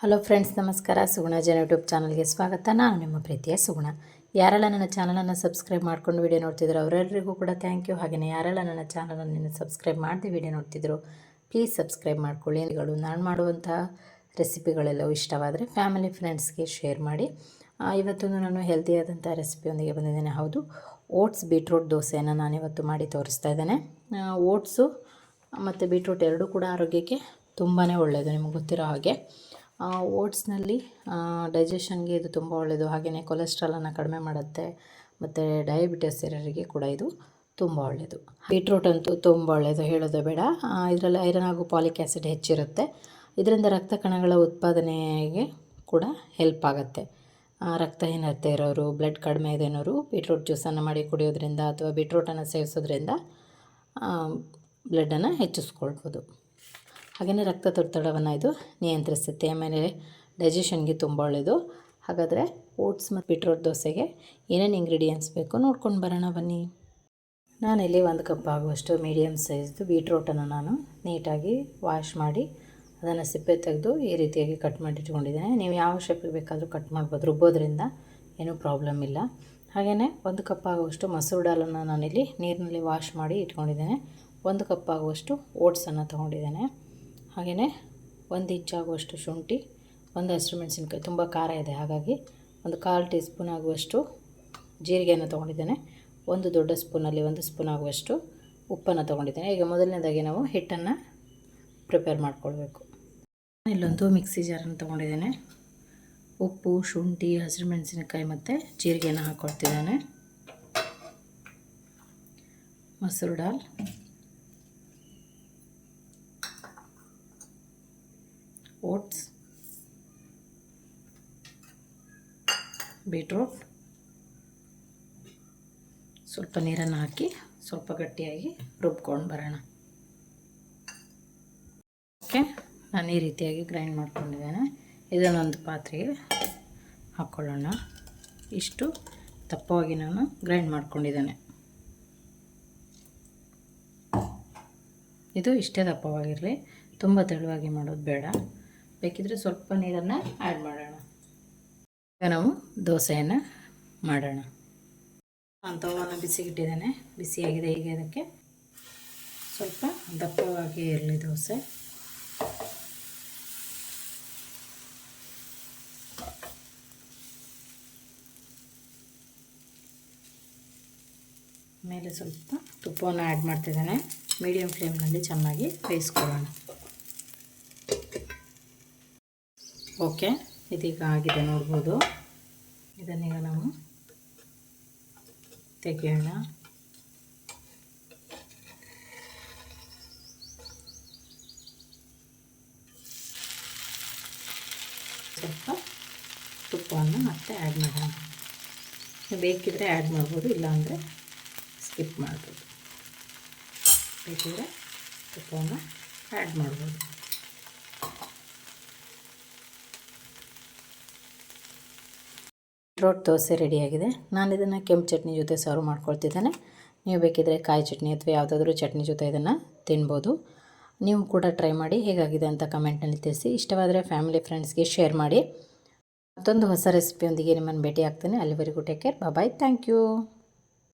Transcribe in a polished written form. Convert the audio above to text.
Hello friends, ನಮಸ್ಕಾರ. ಸುಗುಣ ಜನ YouTube ಚಾನಲ್ಗೆ ಸ್ವಾಗತ. ನಾನು ನಿಮ್ಮ ಪ್ರೀತಿಯ ಸುಗುಣ. ಯಾರೆಲ್ಲ ನನ್ನ ಚಾನಲನ್ನು ಸಬ್ಸ್ಕ್ರೈಬ್ ಮಾಡ್ಕೊಂಡು ವಿಡಿಯೋ ನೋಡ್ತಿದ್ರು ಅವರೆಲ್ಲರಿಗೂ ಕೂಡ ಥ್ಯಾಂಕ್ ಯು. ಹಾಗೆಯೇ ಯಾರೆಲ್ಲ ನನ್ನ ಚಾನಲನ್ನು ಸಬ್ಸ್ಕ್ರೈಬ್ ಮಾಡದೆ ವಿಡಿಯೋ ನೋಡ್ತಿದ್ರು ಪ್ಲೀಸ್ ಸಬ್ಸ್ಕ್ರೈಬ್ ಮಾಡ್ಕೊಳ್ಳಿ. ನಾನು ಮಾಡುವಂಥ ರೆಸಿಪಿಗಳೆಲ್ಲವೂ ಇಷ್ಟವಾದರೆ ಫ್ಯಾಮಿಲಿ ಫ್ರೆಂಡ್ಸ್ಗೆ ಶೇರ್ ಮಾಡಿ. ಇವತ್ತು ನಾನು ಹೆಲ್ತಿಯಾದಂಥ ರೆಸಿಪಿಯೊಂದಿಗೆ ಬಂದಿದ್ದೇನೆ. ಹೌದು, ಓಟ್ಸ್ ಬೀಟ್ರೂಟ್ ದೋಸೆಯನ್ನು ನಾನಿವತ್ತು ಮಾಡಿ ತೋರಿಸ್ತಾ ಇದ್ದೇನೆ. ಓಟ್ಸು ಮತ್ತು ಬೀಟ್ರೂಟ್ ಎರಡೂ ಕೂಡ ಆರೋಗ್ಯಕ್ಕೆ ತುಂಬಾ ಒಳ್ಳೆಯದು, ನಿಮಗೆ ಗೊತ್ತಿರೋ ಹಾಗೆ. ಓಟ್ಸ್ನಲ್ಲಿ ಡೈಜೆಷನ್ಗೆ ಇದು ತುಂಬ ಒಳ್ಳೆಯದು. ಹಾಗೆಯೇ ಕೊಲೆಸ್ಟ್ರಾಲನ್ನು ಕಡಿಮೆ ಮಾಡುತ್ತೆ ಮತ್ತು ಡಯಾಬಿಟಿಸ್ ಇರೋರಿಗೆ ಕೂಡ ಇದು ತುಂಬ ಒಳ್ಳೆಯದು. ಬೀಟ್ರೂಟ್ ಅಂತೂ ತುಂಬ ಒಳ್ಳೆಯದು, ಹೇಳೋದೇ ಬೇಡ. ಇದರಲ್ಲಿ ಐರನ್ ಹಾಗೂ ಪಾಲಿಕ್ ಆ್ಯಸಿಡ್ ಹೆಚ್ಚಿರುತ್ತೆ. ಇದರಿಂದ ರಕ್ತ ಕಣಗಳ ಉತ್ಪಾದನೆಗೆ ಕೂಡ ಹೆಲ್ಪ್ ಆಗುತ್ತೆ. ರಕ್ತಹೀನತೆ ಇರೋರು, ಬ್ಲಡ್ ಕಡಿಮೆ ಇದೆ ಅನ್ನೋರು ಬೀಟ್ರೂಟ್ ಜ್ಯೂಸನ್ನು ಮಾಡಿ ಕುಡಿಯೋದ್ರಿಂದ ಅಥವಾ ಬೀಟ್ರೂಟನ್ನು ಸೇವಿಸೋದ್ರಿಂದ ಬ್ಲಡ್ಡನ್ನು ಹೆಚ್ಚಿಸ್ಕೊಳ್ಬೋದು. ಹಾಗೆಯೇ ರಕ್ತದೊತ್ತಡವನ್ನು ಇದು ನಿಯಂತ್ರಿಸುತ್ತೆ. ಆಮೇಲೆ ಡೈಜೆಷನ್ಗೆ ತುಂಬ ಒಳ್ಳೆಯದು. ಹಾಗಾದರೆ ಓಟ್ಸ್ ಮತ್ತು ಬೀಟ್ರೂಟ್ ದೋಸೆಗೆ ಏನೇನು ಇಂಗ್ರೀಡಿಯೆಂಟ್ಸ್ ಬೇಕು ನೋಡ್ಕೊಂಡು ಬರೋಣ ಬನ್ನಿ. ನಾನಿಲ್ಲಿ 1 ಕಪ್ ಆಗುವಷ್ಟು ಮೀಡಿಯಮ್ ಸೈಜ್ದು ಬೀಟ್ರೂಟನ್ನು ನಾನು ನೀಟಾಗಿ ವಾಶ್ ಮಾಡಿ ಅದನ್ನು ಸಿಪ್ಪೆ ತೆಗೆದು ಈ ರೀತಿಯಾಗಿ ಕಟ್ ಮಾಡಿ ಇಟ್ಕೊಂಡಿದ್ದೇನೆ. ನೀವು ಯಾವ ಶೇಪಿಗೆ ಬೇಕಾದರೂ ಕಟ್ ಮಾಡ್ಬೋದು, ರುಬ್ಬೋದ್ರಿಂದ ಏನೂ ಪ್ರಾಬ್ಲಮ್ ಇಲ್ಲ. ಹಾಗೆಯೇ 1 ಕಪ್ ಆಗುವಷ್ಟು ಮೊಸರು ದಾಲನ್ನು ನಾನಿಲ್ಲಿ ನೀರಿನಲ್ಲಿ ವಾಶ್ ಮಾಡಿ ಇಟ್ಕೊಂಡಿದ್ದೇನೆ. 1 ಕಪ್ ಆಗುವಷ್ಟು ಓಟ್ಸನ್ನು ತೊಗೊಂಡಿದ್ದೇನೆ. ಹಾಗೆಯೇ 1 ಇಂಚ್ ಆಗುವಷ್ಟು ಶುಂಠಿ, 1 ಹಸಿರು ಮೆಣಸಿನ್ಕಾಯಿ, ತುಂಬ ಖಾರ ಇದೆ ಹಾಗಾಗಿ 1/4 ಟೀ ಸ್ಪೂನ್ ಆಗುವಷ್ಟು ಜೀರಿಗೆಯನ್ನು ತೊಗೊಂಡಿದ್ದೇನೆ. 1 ದೊಡ್ಡ ಸ್ಪೂನಲ್ಲಿ 1 ಸ್ಪೂನ್ ಆಗುವಷ್ಟು ಉಪ್ಪನ್ನು ತೊಗೊಂಡಿದ್ದೇನೆ. ಈಗ ಮೊದಲನೇದಾಗಿ ನಾವು ಹಿಟ್ಟನ್ನು ಪ್ರಿಪೇರ್ ಮಾಡ್ಕೊಳ್ಬೇಕು. ಇಲ್ಲೊಂದು ಮಿಕ್ಸಿ ಜಾರನ್ನು ತೊಗೊಂಡಿದ್ದೇನೆ. ಉಪ್ಪು, ಶುಂಠಿ, ಹಸಿರು ಮೆಣಸಿನಕಾಯಿ ಮತ್ತು ಜೀರಿಗೆಯನ್ನು ಹಾಕ್ಕೊಳ್ತಿದ್ದೇನೆ. ಮಸೂರ್ ದಾಲ್, ಓಟ್ಸ್, ಬೀಟ್ರೂಟ್, ಸ್ವಲ್ಪ ನೀರನ್ನು ಹಾಕಿ ಸ್ವಲ್ಪ ಗಟ್ಟಿಯಾಗಿ ರುಬ್ಕೊಂಡು ಬರೋಣ. ಓಕೆ, ನಾನು ಈ ರೀತಿಯಾಗಿ ಗ್ರೈಂಡ್ ಮಾಡ್ಕೊಂಡಿದ್ದೇನೆ. ಇದನ್ನೊಂದು ಪಾತ್ರೆಗೆ ಹಾಕ್ಕೊಳ್ಳೋಣ. ಇಷ್ಟು ದಪ್ಪವಾಗಿ ನಾನು ಗ್ರೈಂಡ್ ಮಾಡ್ಕೊಂಡಿದ್ದೇನೆ. ಇದು ಇಷ್ಟೇ ದಪ್ಪವಾಗಿರಲಿ, ತುಂಬ ತೆಳುವಾಗಿ ಮಾಡೋದು ಬೇಡ. ಬೇಕಿದ್ರೆ ಸ್ವಲ್ಪ ನೀರನ್ನು ಆ್ಯಡ್ ಮಾಡೋಣ. ಈಗ ನಾವು ದೋಸೆಯನ್ನು ಮಾಡೋಣ. ನಾನು ತವವನ್ನು ಬಿಸಿಗಿಟ್ಟಿದ್ದೇನೆ, ಬಿಸಿಯಾಗಿದೆ. ಈಗ ಅದಕ್ಕೆ ಸ್ವಲ್ಪ ದಪ್ಪವಾಗಿ ಇರಲಿ ದೋಸೆ. ಮೇಲೆ ಸ್ವಲ್ಪ ತುಪ್ಪವನ್ನು ಆ್ಯಡ್ ಮಾಡ್ತಿದ್ದೇನೆ. ಮೀಡಿಯಮ್ ಫ್ಲೇಮ್ನಲ್ಲಿ ಚೆನ್ನಾಗಿ ಬೇಯಿಸ್ಕೊಳ್ಳೋಣ. ಓಕೆ, ಇದೀಗ ಆಗಿದೆ ನೋಡ್ಬೋದು. ಇದನ್ನೀಗ ನಾವು ತೆಗೆಯೋಣ. ಸ್ವಲ್ಪ ತುಪ್ಪವನ್ನು ಮತ್ತೆ ಆ್ಯಡ್ ಮಾಡೋಣ. ಬೇಕಿದ್ರೆ ಆ್ಯಡ್ ಮಾಡ್ಬೋದು, ಇಲ್ಲಾಂದರೆ ಸ್ಕಿಪ್ ಮಾಡ್ಬೋದು. ಬೇಕಿದ್ರೆ ತುಪ್ಪವನ್ನು ಆ್ಯಡ್ ಮಾಡ್ಬೋದು. ಬೀಟ್ರೂಟ್ ದೋಸೆ ರೆಡಿಯಾಗಿದೆ. ನಾನು ಇದನ್ನು ಕೆಂಪು ಚಟ್ನಿ ಜೊತೆ ಸರ್ವ್ ಮಾಡ್ಕೊಳ್ತಿದ್ದೇನೆ. ನೀವು ಬೇಕಿದ್ರೆ ಕಾಯಿ ಚಟ್ನಿ ಅಥವಾ ಯಾವುದಾದ್ರೂ ಚಟ್ನಿ ಜೊತೆ ಇದನ್ನು ತಿನ್ಬೋದು. ನೀವು ಕೂಡ ಟ್ರೈ ಮಾಡಿ, ಹೇಗಾಗಿದೆ ಅಂತ ಕಮೆಂಟ್ನಲ್ಲಿ ತಿಳಿಸಿ. ಇಷ್ಟವಾದರೆ ಫ್ಯಾಮಿಲಿ ಫ್ರೆಂಡ್ಸ್ಗೆ ಶೇರ್ ಮಾಡಿ. ಮತ್ತೊಂದು ಹೊಸ ರೆಸಿಪಿಯೊಂದಿಗೆ ನಿಮ್ಮನ್ನು ಭೇಟಿ ಆಗ್ತೇನೆ. ಅಲ್ಲಿವರೆಗೂ take care, bye, thank you.